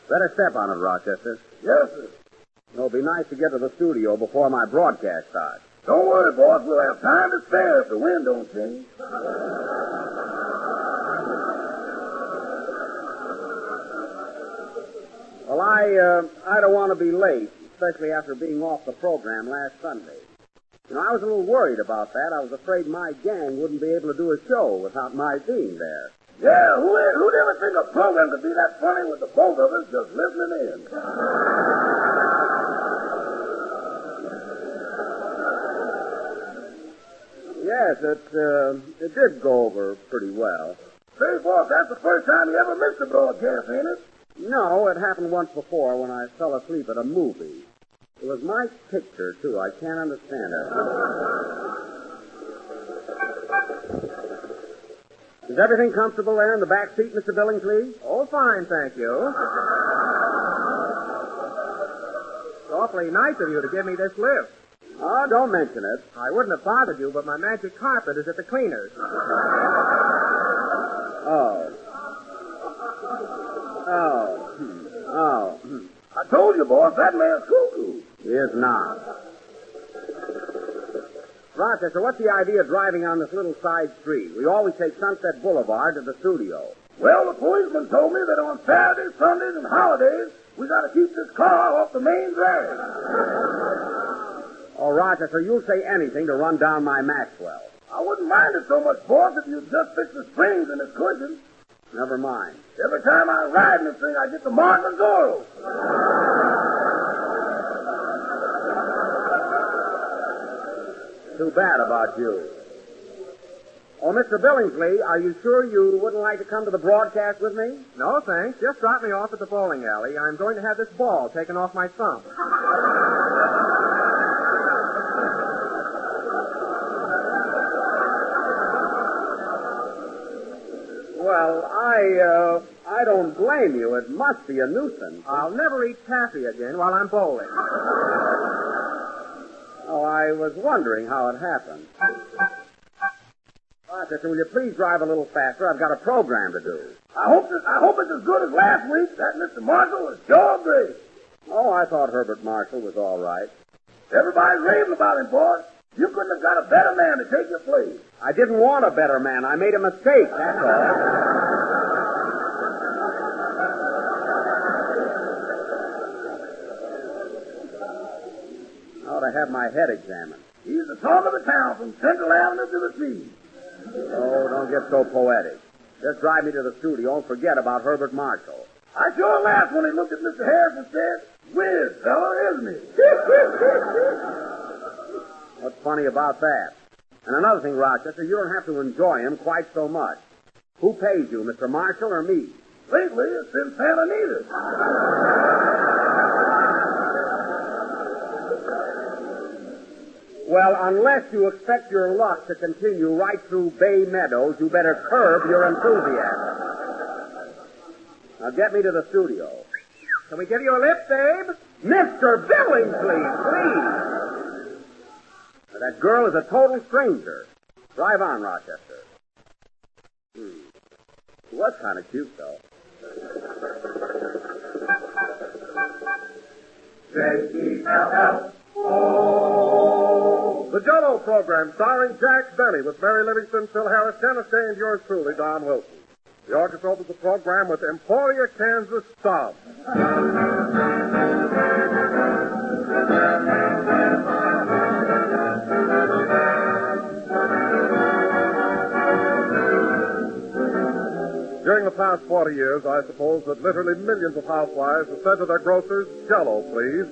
Better step on it, Rochester. Yes, sir. It'll be nice to get to the studio before my broadcast starts. Don't worry, boss. We'll have time to spare if the wind don't change. Well, I don't want to be late, especially after being off the program last Sunday. You know, I was a little worried about that. I was afraid my gang wouldn't be able to do a show without my being there. Yeah, who'd ever think a program could be that funny with the both of us just listening in? Yes, it did go over pretty well. Say, boss, that's the first time you ever missed a broadcast, ain't it? No, it happened once before when I fell asleep at a movie. It was my picture, too. I can't understand it. Is everything comfortable there in the back seat, Mr. Billingsley? Oh, fine, thank you. It's awfully nice of you to give me this lift. Oh, don't mention it. I wouldn't have bothered you, but my magic carpet is at the cleaners. I told you, boss, that man's cuckoo. He is not. Rochester, what's the idea of driving on this little side street? We always take Sunset Boulevard to the studio. Well, the policeman told me that on Saturdays, Sundays, and holidays, we got to keep this car off the main drag. Oh, Rochester, you'll say anything to run down my Maxwell. I wouldn't mind it so much, boss, if you'd just fix the springs in this cushion. Never mind. Every time I ride in this thing, I get the Martin Too bad about you. Oh, Mr. Billingsley, are you sure you wouldn't like to come to the broadcast with me? No, thanks. Just drop me off at the bowling alley. I'm going to have this ball taken off my thumb. Well, I don't blame you. It must be a nuisance. I'll never eat taffy again while I'm bowling. Oh, I was wondering how it happened. Rochester, will you please drive a little faster? I've got a program to do. I hope it's as good as last week. That Mr. Marshall was sure great. Oh, I thought Herbert Marshall was all right. Everybody's raving about him, boss. You couldn't have got a better man to take your place. I didn't want a better man. I made a mistake, that's all. I ought to have my head examined. He's the talk of the town from Central Avenue to the sea. Oh, don't get so poetic. Just drive me to the studio and forget about Herbert Marshall. I sure laughed when he looked at Mr. Harris and said, "Whiz, fella, isn't he?" What's funny about that? And another thing, Rochester, you don't have to enjoy him quite so much. Who pays you, Mr. Marshall or me? Lately, it's been Santa Anita. Well, unless you expect your luck to continue right through Bay Meadows, you better curb your enthusiasm. Now get me to the studio. Can we give you a lift, Babe? Mr. Billingsley, please. Now, that girl is a total stranger. Drive on, Rochester. She was kind of cute, though. The Jell-O program starring Jack Benny with Mary Livingston, Phil Harris, Dennis Day, and yours truly, Don Wilson. The orchestra opens the program with Emporia, Kansas Stomp. During the past 40 years, I suppose that literally millions of housewives have said to their grocers, "Jell-O, please."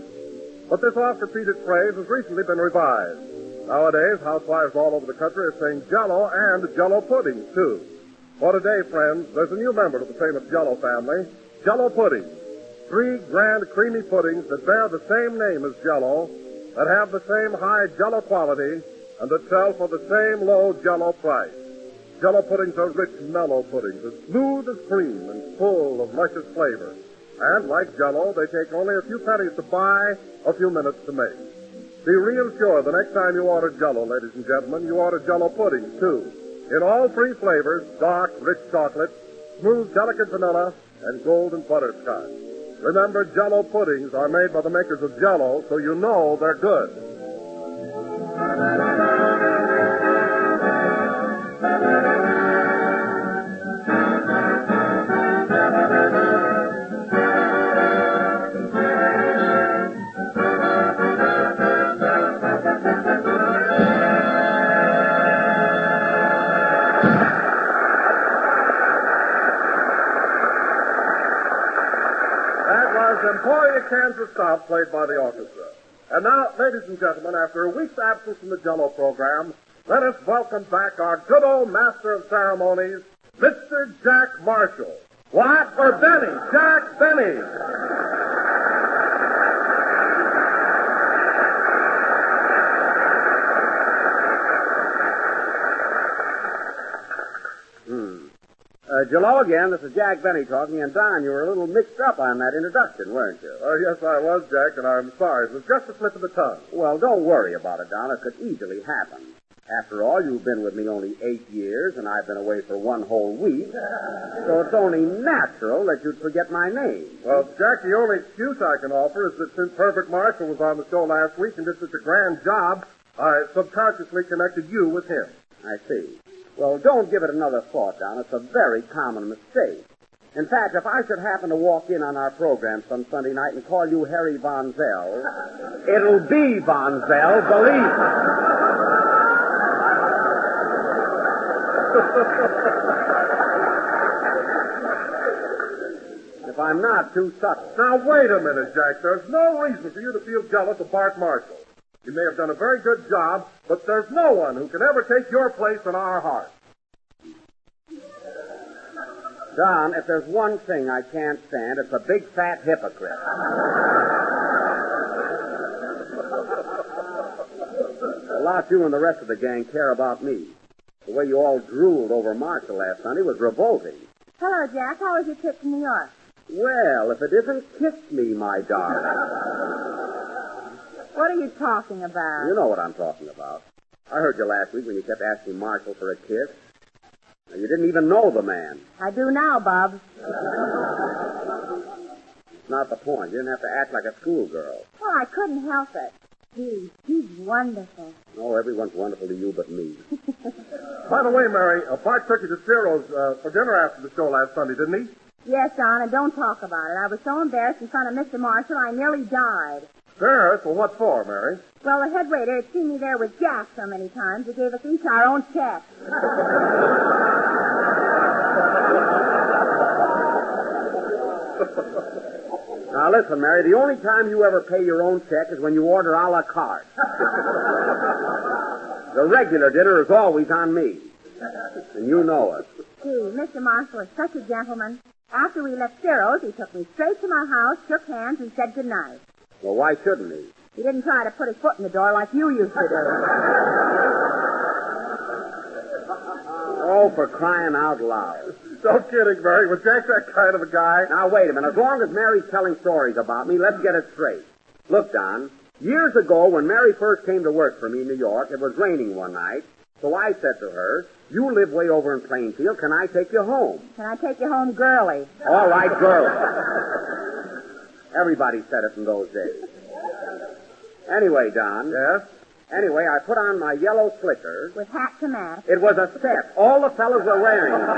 But this oft-repeated phrase has recently been revised. Nowadays, housewives all over the country are saying Jell-O and Jell-O puddings, too. For today, friends, there's a new member of the famous Jell-O family, Jell-O puddings. 3 grand creamy puddings that bear the same name as Jell-O, that have the same high Jell-O quality, and that sell for the same low Jell-O price. Jell-O puddings are rich, mellow puddings, as smooth as cream and full of luscious flavor. And like Jell-O, they take only a few pennies to buy, a few minutes to make. Be real sure the next time you order Jell-O, ladies and gentlemen, you order Jell-O puddings, too. In all three flavors, dark, rich chocolate, smooth, delicate vanilla, and golden butterscotch. Remember, Jell-O puddings are made by the makers of Jell-O, so you know they're good. Emporia, Kansas South, played by the orchestra. And now, ladies and gentlemen, after a week's absence from the Jell-O program, let us welcome back our good old master of ceremonies, Mr. Jack Marshall. What? For Benny, Jack Benny. Jell-O again. This is Jack Benny talking. And, Don, you were a little mixed up on that introduction, weren't you? Oh, yes, I was, Jack, and I'm sorry. It was just a slip of the tongue. Well, don't worry about it, Don. It could easily happen. After all, you've been with me only 8 years, and I've been away for 1 whole week. So it's only natural that you'd forget my name. Well, Jack, the only excuse I can offer is that since Herbert Marshall was on the show last week and did such a grand job, I subconsciously connected you with him. I see. Well, don't give it another thought, Don. It's a very common mistake. In fact, if I should happen to walk in on our program some Sunday night and call you Harry Von Zell, it'll be Von Zell, believe me. If I'm not too subtle. Now, wait a minute, Jack. There's no reason for you to feel jealous of Bart Marshall. You may have done a very good job, but there's no one who can ever take your place in our hearts. Don, if there's one thing I can't stand, it's a big fat hypocrite. A lot you and the rest of the gang care about me. The way you all drooled over Marshall last Sunday was revolting. Hello, Jack. How was your trip to New York? Well, if it isn't Kiss Me, my darling. What are you talking about? You know what I'm talking about. I heard you last week when you kept asking Marshall for a kiss. Now, you didn't even know the man. I do now, Bob. It's not the point. You didn't have to act like a schoolgirl. Well, I couldn't help it. He's wonderful. Oh, everyone's wonderful to you but me. By the way, Mary, Bart took you to Ciro's for dinner after the show last Sunday, didn't he? Yes, Don, and don't talk about it. I was so embarrassed in front of Mr. Marshall, I nearly died. Embarrassed? Well, what for, Mary? Well, the head waiter had seen me there with Jack so many times, he gave us each our own check. Now, listen, Mary, the only time you ever pay your own check is when you order a la carte. The regular dinner is always on me. And you know it. Gee, Mr. Marshall is such a gentleman. After we left Ciro's, he took me straight to my house, shook hands, and said goodnight. Well, why shouldn't he? He didn't try to put his foot in the door like you used to do. Oh, for crying out loud. No kidding, Mary. Was Jack that kind of a guy? Now, wait a minute. As long as Mary's telling stories about me, let's get it straight. Look, Don, years ago when Mary first came to work for me in New York, it was raining one night, so I said to her, you live way over in Plainfield. Can I take you home? Can I take you home girly? All right, girl. Everybody said it in those days. Anyway, Don. Yes? Anyway, I put on my yellow slickers. With hat to match. It was a set. All the fellas were wearing them.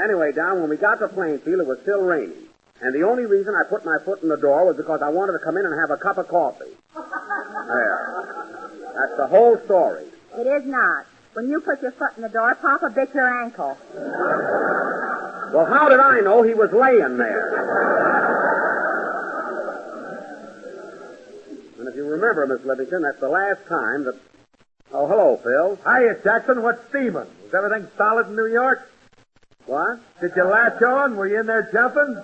Anyway, Don, when we got to Plainfield, it was still raining. And the only reason I put my foot in the door was because I wanted to come in and have a cup of coffee. There. That's the whole story. It is not. When you put your foot in the door, Papa bit your ankle. Well, how did I know he was laying there? And if you remember, Miss Livingston, that's the last time that... Oh, hello, Phil. Hiya, Jackson. What's steaming? Is everything solid in New York? What? Did you latch on? Were you in there jumping?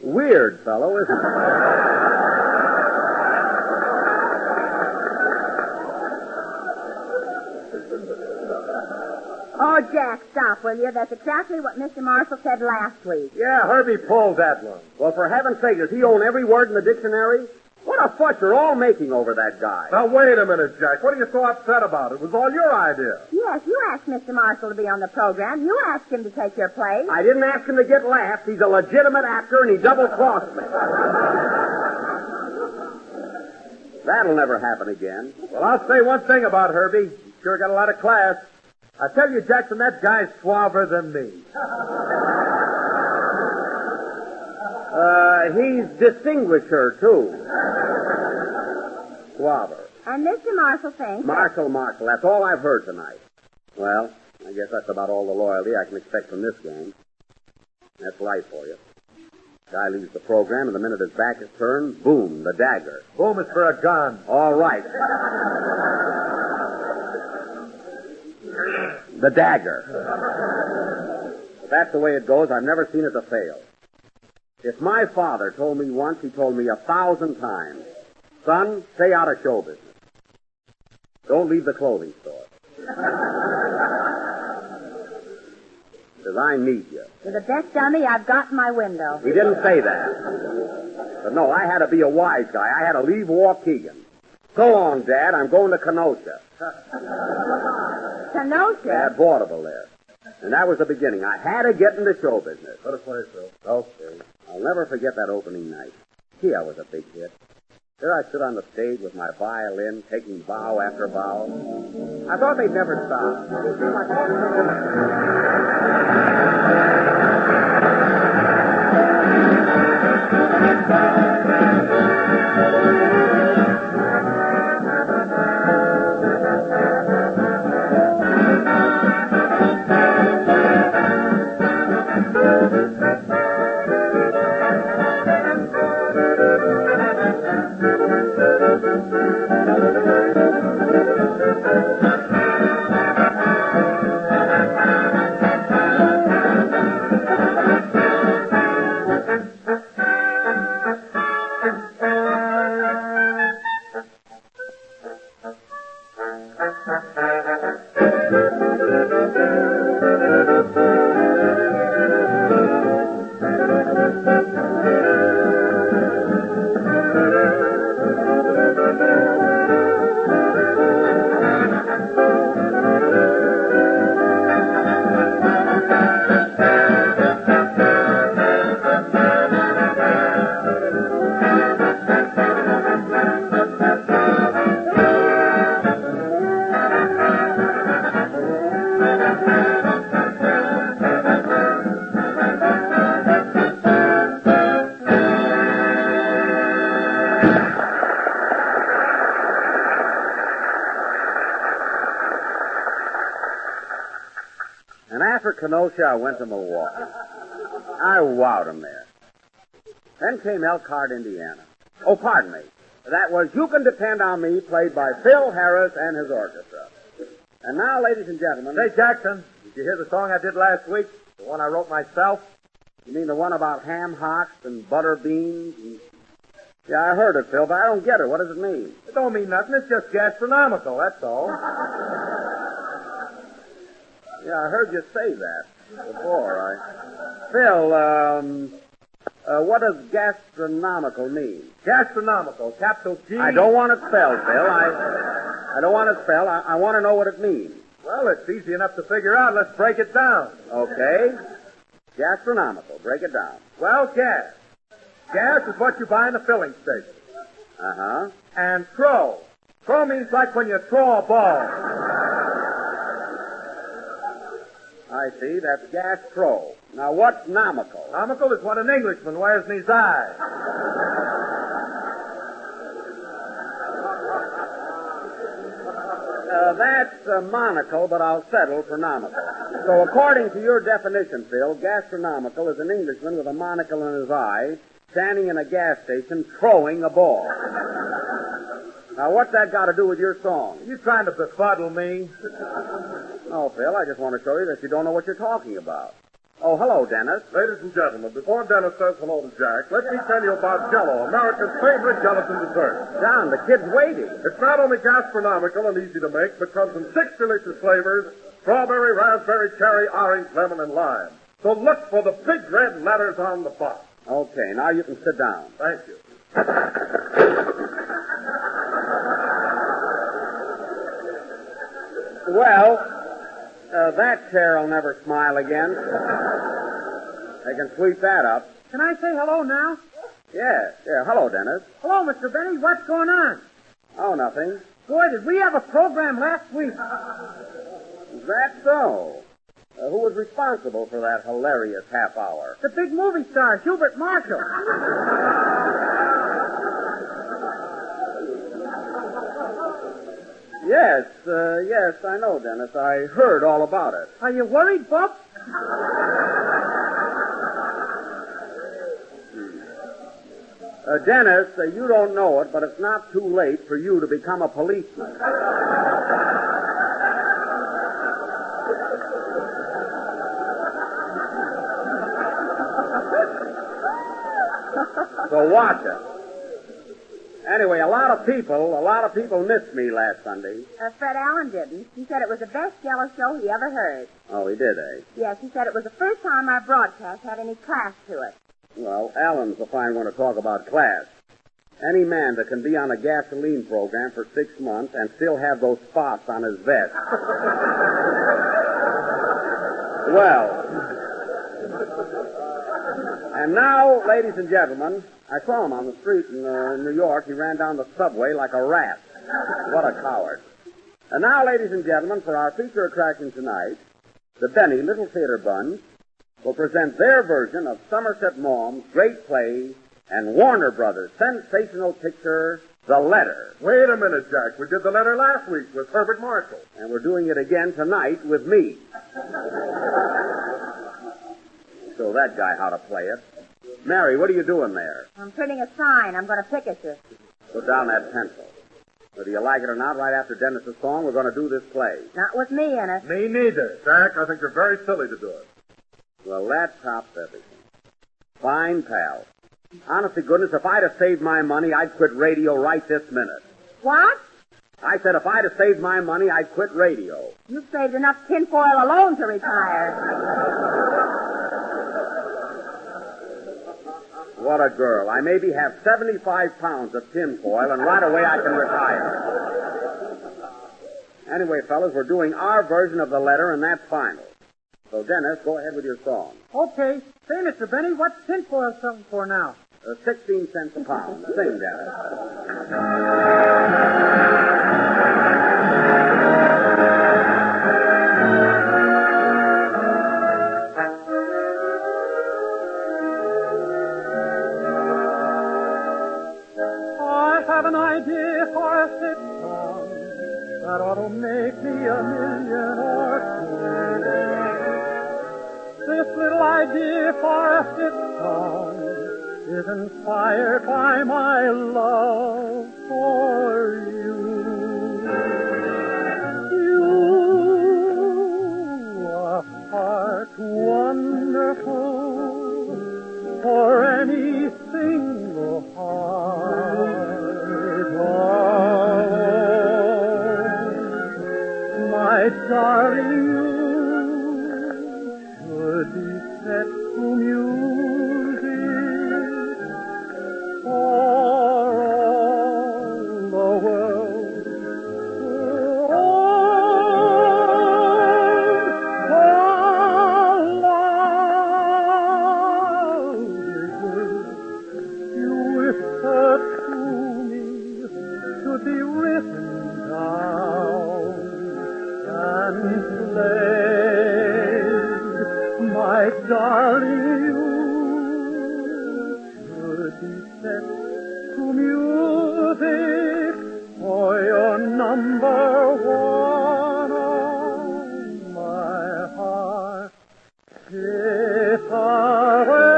Weird fellow, isn't he? Oh, Jack, stop, will you? That's exactly what Mr. Marshall said last week. Yeah, Herbie pulled that one. Well, for heaven's sake, does he own every word in the dictionary? What a fuss you're all making over that guy. Now, wait a minute, Jack. What are you so upset about? It was all your idea. Yes, you asked Mr. Marshall to be on the program. You asked him to take your place. I didn't ask him to get laughs. He's a legitimate actor, and he double-crossed me. That'll never happen again. Well, I'll say one thing about Herbie. He's sure got a lot of class. I tell you, Jackson, that guy's suaver than me. He's distinguisher, too. Suaver. And Mr. Marshall thinks... Marshall. That's all I've heard tonight. Well, I guess that's about all the loyalty I can expect from this gang. That's life for you. Guy leaves the program, and the minute his back is turned, boom, the dagger. Boom is for a gun. All right. The dagger. If that's the way it goes, I've never seen it to fail. If my father told me once, he told me 1,000 times, son, stay out of show business. Don't leave the clothing store. Because I need you. You're the best dummy I've got in my window. He didn't say that. But no, I had to be a wise guy. I had to leave Waukegan. So long, Dad. I'm going to Kenosha. Kenosha? Dad vaudeville there. And that was the beginning. I had to get into show business. Let us play, Phil. Okay. I'll never forget that opening night. Gee, I was a big hit. There I stood on the stage with my violin, taking bow after bow. I thought they'd never stop. After Kenosha, I went to Milwaukee. I wowed him there. Then came Elkhart, Indiana. Oh, pardon me. That was You Can Depend on Me, played by Phil Harris and his orchestra. And now, ladies and gentlemen... Say, Jackson, did you hear the song I did last week? The one I wrote myself? You mean the one about ham hocks and butter beans? And... Yeah, I heard it, Phil, but I don't get it. What does it mean? It don't mean nothing. It's just gastronomical, that's all. Yeah, I heard you say that before. Phil, what does gastronomical mean? Gastronomical, capital G. I don't want it spelled, Phil. I don't want it spelled. I want to know what it means. Well, it's easy enough to figure out. Let's break it down. Okay. Gastronomical. Break it down. Well, gas. Gas is what you buy in a filling station. Uh-huh. And throw. Throw means like when you throw a ball. I see. That's gas throw. Now, what's nomical? Nomical is what an Englishman wears in his eye. That's monocle, but I'll settle for nomical. So, according to your definition, Phil, gastronomical is an Englishman with a monocle in his eye standing in a gas station throwing a ball. Now, what's that got to do with your song? Are you trying to befuddle me? No, Phil, I just want to show you that you don't know what you're talking about. Oh, hello, Dennis. Ladies and gentlemen, before Dennis says hello to Jack, let me tell you about Jell-O, America's favorite gelatin dessert. John, the kid's waiting. It's not only gastronomical and easy to make, but comes in 6 delicious flavors, strawberry, raspberry, cherry, orange, lemon, and lime. So look for the big red letters on the box. Okay, now you can sit down. Thank you. Well, that chair will never smile again. They can sweep that up. Can I say hello now? Yeah. Hello, Dennis. Hello, Mr. Benny. What's going on? Oh, nothing. Boy, did we have a program last week. Is that so? Who was responsible for that hilarious half hour? The big movie star, Hubert Marshall. Yes, I know, Dennis. I heard all about it. Are you worried, Bub? Dennis, you don't know it, but it's not too late for you to become a policeman. So watch it. Anyway, a lot of people missed me last Sunday. Fred Allen didn't. He said it was the best Jello show he ever heard. Oh, he did, eh? Yes, he said it was the first time our broadcast had any class to it. Well, Allen's the fine one to talk about class. Any man that can be on a gasoline program for 6 months and still have those spots on his vest. Well, and now, ladies and gentlemen, I saw him on the street in New York. He ran down the subway like a rat. What a coward. And now, ladies and gentlemen, for our feature attraction tonight, the Benny Little Theater Bunch will present their version of Somerset Maugham's great play and Warner Brothers' sensational picture, The Letter. Wait a minute, Jack. We did The Letter last week with Herbert Marshall. And we're doing it again tonight with me. Show that guy how to play it. Mary, what are you doing there? I'm printing a sign. I'm going to picket you. Put down that pencil. Whether you like it or not, right after Dennis's song, we're going to do this play. Not with me in it. Me neither. Jack, I think you're very silly to do it. Well, that tops everything. Fine, pal. Honest to goodness, if I'd have saved my money, I'd quit radio right this minute. What? I said if I'd have saved my money, I'd quit radio. You've saved enough tinfoil alone to retire. What a girl. I maybe have 75 pounds of tinfoil, and right away I can retire. Anyway, fellas, we're doing our version of The Letter, and that's final. So, Dennis, go ahead with your song. Okay. Say, Mr. Benny, what's tinfoil selling for now? 16 cents a pound. Sing, Dennis. An idea for a sitcom that ought to make me $1 million or two. This little idea for a sitcom is inspired by my love for you. You, a heart wonderful for any single heart. My darling, you should be set to music for all the world. You whisper to me should be written down and played. My darling, you should be set to music for your number one on my heart. If away.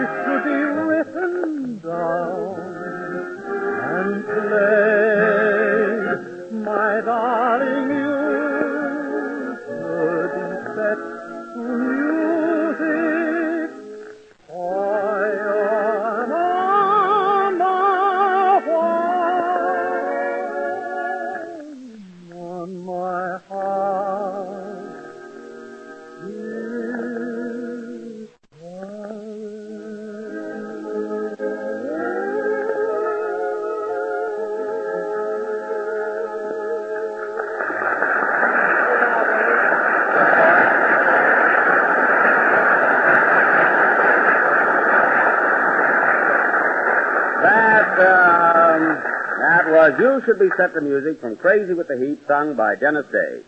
Should be written down was You Should Be Set to Music from Crazy with the Heat, sung by Dennis Day.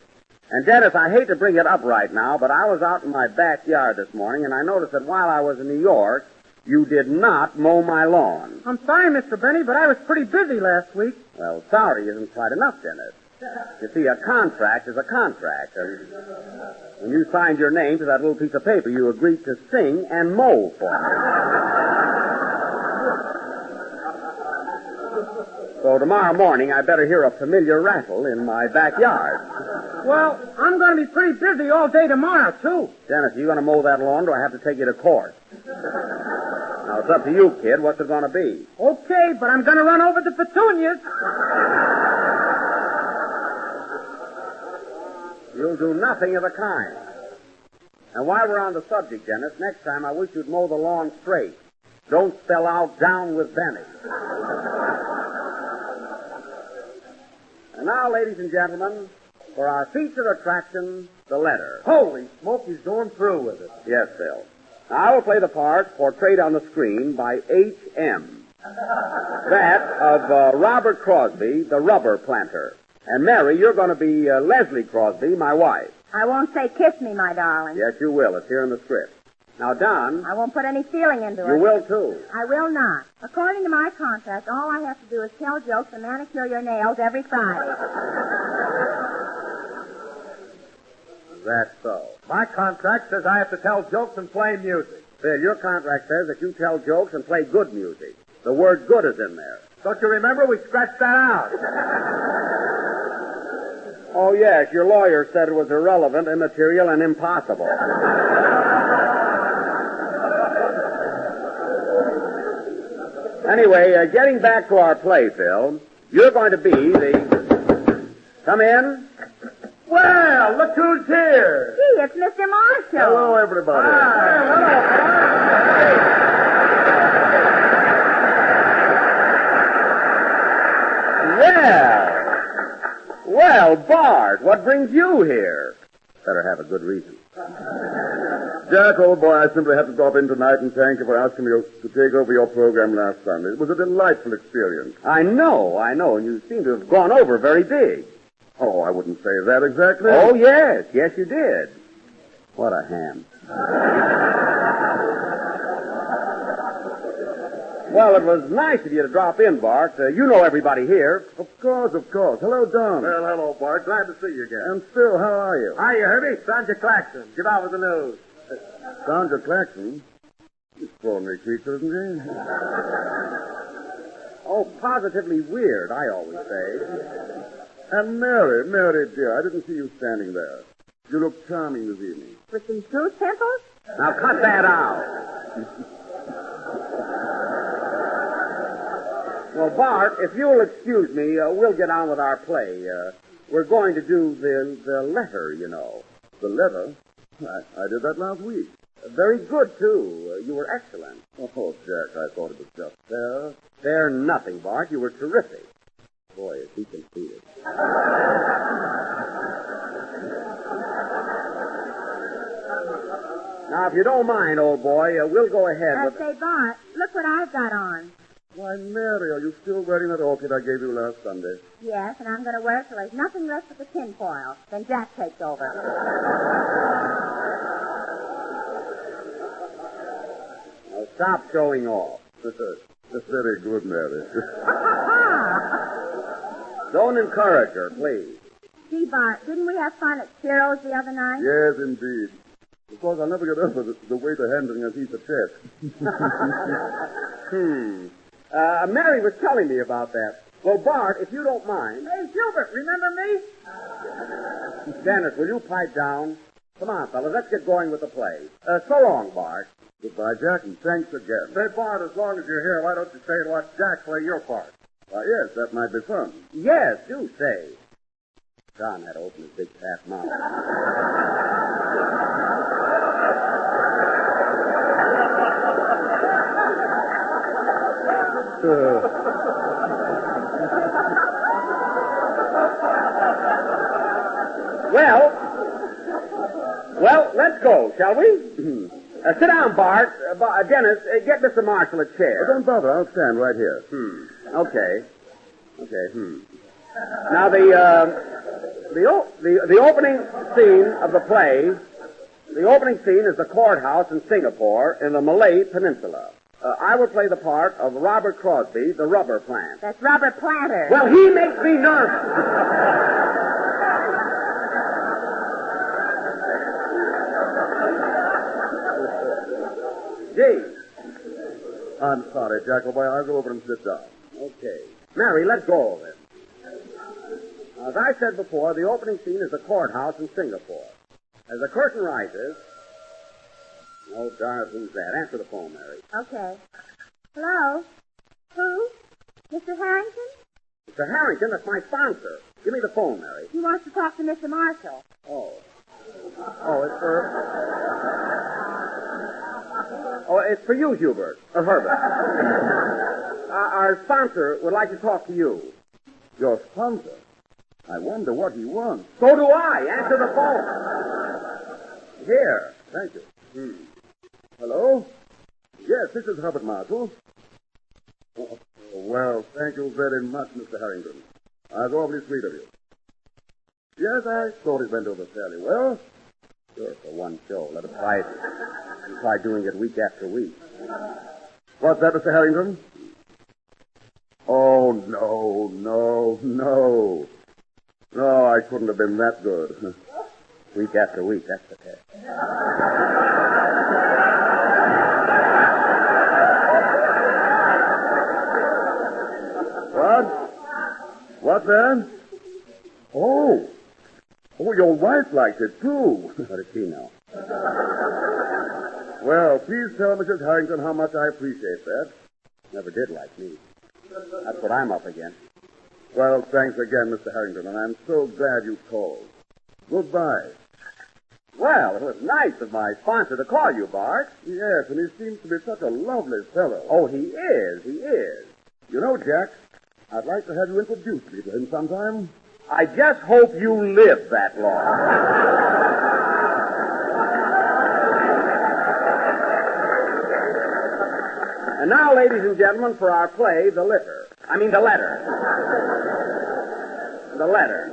And Dennis, I hate to bring it up right now, but I was out in my backyard this morning, and I noticed that while I was in New York, you did not mow my lawn. I'm sorry, Mr. Benny, but I was pretty busy last week. Well, sorry isn't quite enough, Dennis. You see, a contract is a contract. And when you signed your name to that little piece of paper, you agreed to sing and mow for me. So tomorrow morning, I better hear a familiar rattle in my backyard. Well, I'm going to be pretty busy all day tomorrow, too. Dennis, are you going to mow that lawn, or do I have to take you to court? Now, it's up to you, kid. What's it going to be? Okay, but I'm going to run over the petunias. You'll do nothing of the kind. And while we're on the subject, Dennis, next time I wish you'd mow the lawn straight. Don't spell out down with Benny. And now, ladies and gentlemen, for our featured attraction, the letter. Holy smoke, he's going through with it. Yes, Bill. Now, I will play the part portrayed on the screen by H.M. That of Robert Crosby, the rubber planter. And Mary, you're going to be Leslie Crosby, my wife. I won't say kiss me, my darling. Yes, you will. It's here in the script. Now, Don. I won't put any feeling into it. You will, too. I will not. According to my contract, all I have to do is tell jokes and manicure your nails every Friday. That's so. My contract says I have to tell jokes and play music. Bill, your contract says that you tell jokes and play good music. The word good is in there. Don't you remember? We scratched that out. Oh, yes. Your lawyer said it was irrelevant, immaterial, and impossible. Anyway, getting back to our play, Phil, you're going to be the... Come in. Well, look who's here. Gee, it's Mr. Marshall. Hello, everybody. Well, Bart, what brings you here? Better have a good reason. Jack, old boy, I simply had to drop in tonight and thank you for asking me to take over your program last Sunday. It was a delightful experience. I know, and you seem to have gone over very big. Oh, I wouldn't say that exactly. Oh, yes, you did. What a ham. Well, it was nice of you to drop in, Bart. You know everybody here. Of course. Hello, Don. Well, hello, Bart. Glad to see you again. And Phil, how are you? Hiya, Herbie. Sandra Claxton. Get out with the news. Sandra Claxton? Extraordinary creature, isn't he? Oh, positively weird, I always say. And Mary, dear, I didn't see you standing there. You look charming this evening. With these goose pimples? Now cut that out. Well, Bart, if you'll excuse me, we'll get on with our play. We're going to do the letter, you know. The letter? I did that last week. Very good, too. You were excellent. Oh, Jack, I thought it was just fair. Fair nothing, Bart. You were terrific. Boy, is he conceited. Now, if you don't mind, old boy, we'll go ahead with... Say, Bart, look what I've got on. Why, Mary, are you still wearing that orchid I gave you last Sunday? Yes, and I'm going to wear it till there's nothing left but the tinfoil. Then Jack takes over. Now, stop showing off. That's very good, Mary. Don't encourage her, please. Gee, Bart, didn't we have fun at Ciro's the other night? Yes, indeed. Of course, I'll never get over the waiter handling a piece of chess. Mary was telling me about that. Well, Bart, if you don't mind... Hey, Gilbert, remember me? Dennis, will you pipe down? Come on, fellas, let's get going with the play. So long, Bart. Goodbye, Jack, and thanks again. Say, Bart, as long as you're here, why don't you stay and watch Jack play your part? Why, yes, that might be fun. Yes, do say. John had to open his big fat mouth. Well, let's go, shall we? Sit down, Bart. Dennis, get Mr. Marshall a chair. Oh, don't bother. I'll stand right here. Okay. Okay, Now, the opening scene of the play, the opening scene is the courthouse in Singapore in the Malay Peninsula. I will play the part of Robert Crosby, the rubber plant. That's Robert Planter. Well, he makes me nervous. Gee. I'm sorry, Jackleboy. I'll go over and sit down. Okay. Mary, let's go over it. As I said before, the opening scene is the courthouse in Singapore. As the curtain rises... Oh, darn it, who's that? Answer the phone, Mary. Okay. Hello? Who? Mr. Harrington? Mr. Harrington, that's my sponsor. Give me the phone, Mary. He wants to talk to Mr. Marshall. Oh. Oh, it's for... Oh, it's for you, Hubert. Or Herbert. Our sponsor would like to talk to you. Your sponsor? I wonder what he wants. So do I. Answer the phone. Here. Thank you. Hello? Yes, this is Herbert Marshall. Oh, well, thank you very much, Mr. Harrington. That's awfully sweet of you. Yes, I thought it went over fairly well. Sure, for one show. Let us try it. We try doing it week after week. What's that, Mr. Harrington? Oh, no. No, I couldn't have been that good. Week after week, that's the test. What? What's that? Oh, your wife liked it, too. What does she know? Well, please tell Mrs. Harrington how much I appreciate that. Never did like me. That's what I'm up against. Well, thanks again, Mr. Harrington, and I'm so glad you called. Goodbye. Well, it was nice of my sponsor to call you, Bart. Yes, and he seems to be such a lovely fellow. Oh, he is. You know, Jack, I'd like to have you introduce me to him sometime. I just hope you live that long. And now, ladies and gentlemen, for our play, The Letter. The Letter.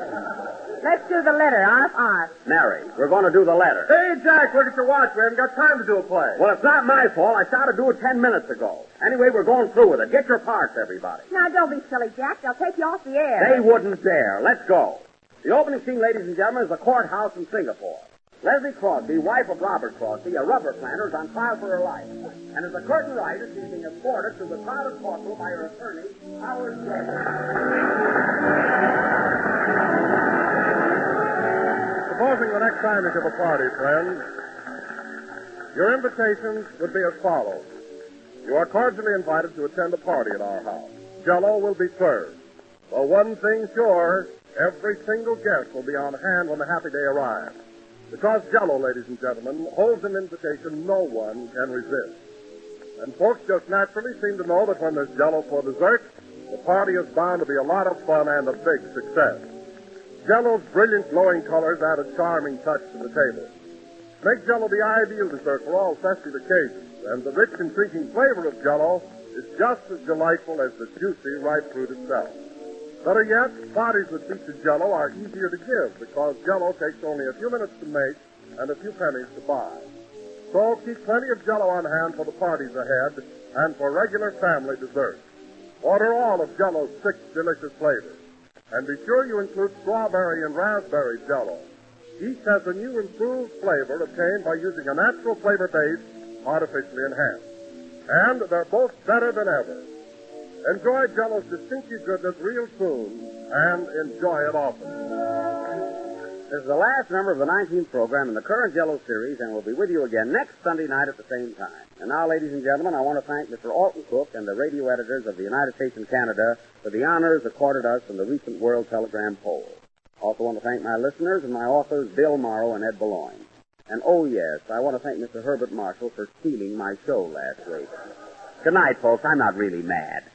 Let's do the letter, R. Mary, we're going to do The Letter. Hey, Jack, look at your watch. We haven't got time to do a play. Well, it's not my fault. I started to do it 10 minutes ago. Anyway, we're going through with it. Get your parts, everybody. Now, don't be silly, Jack. They'll take you off the air. They wouldn't dare. Let's go. The opening scene, ladies and gentlemen, is the courthouse in Singapore. Leslie Crosby, wife of Robert Crosby, a rubber planter, is on trial for her life. And as the curtain rises, she's being escorted to the crowded courtroom by her attorney, Howard Jordan. Supposing the next time you give a party, friends, your invitations would be as follows. You are cordially invited to attend a party at our house. Jell-O will be served. But one thing sure, every single guest will be on hand when the happy day arrives. Because Jell-O, ladies and gentlemen, holds an invitation no one can resist. And folks just naturally seem to know that when there's Jell-O for dessert, the party is bound to be a lot of fun and a big success. Jell-O's brilliant glowing colors add a charming touch to the table. Make Jell-O the ideal dessert for all festive occasions, and the rich, intriguing flavor of Jell-O is just as delightful as the juicy ripe fruit itself. Better yet, parties that feature Jell-O are easier to give because Jell-O takes only a few minutes to make and a few pennies to buy. So keep plenty of Jell-O on hand for the parties ahead and for regular family desserts. Order all of Jell-O's 6 delicious flavors. And be sure you include strawberry and raspberry Jell-O. Each has a new improved flavor obtained by using a natural flavor base artificially enhanced. And they're both better than ever. Enjoy Jell-O's distinctive goodness real soon, and enjoy it often. This is the last number of the 19th program in the current Jell-O series, and we'll be with you again next Sunday night at the same time. And now, ladies and gentlemen, I want to thank Mr. Alton Cook and the radio editors of the United States and Canada for the honors accorded us in the recent World Telegram poll. Also want to thank my listeners and my authors, Bill Morrow and Ed Boulogne. And, oh, yes, I want to thank Mr. Herbert Marshall for stealing my show last week. Good night, folks. I'm not really mad.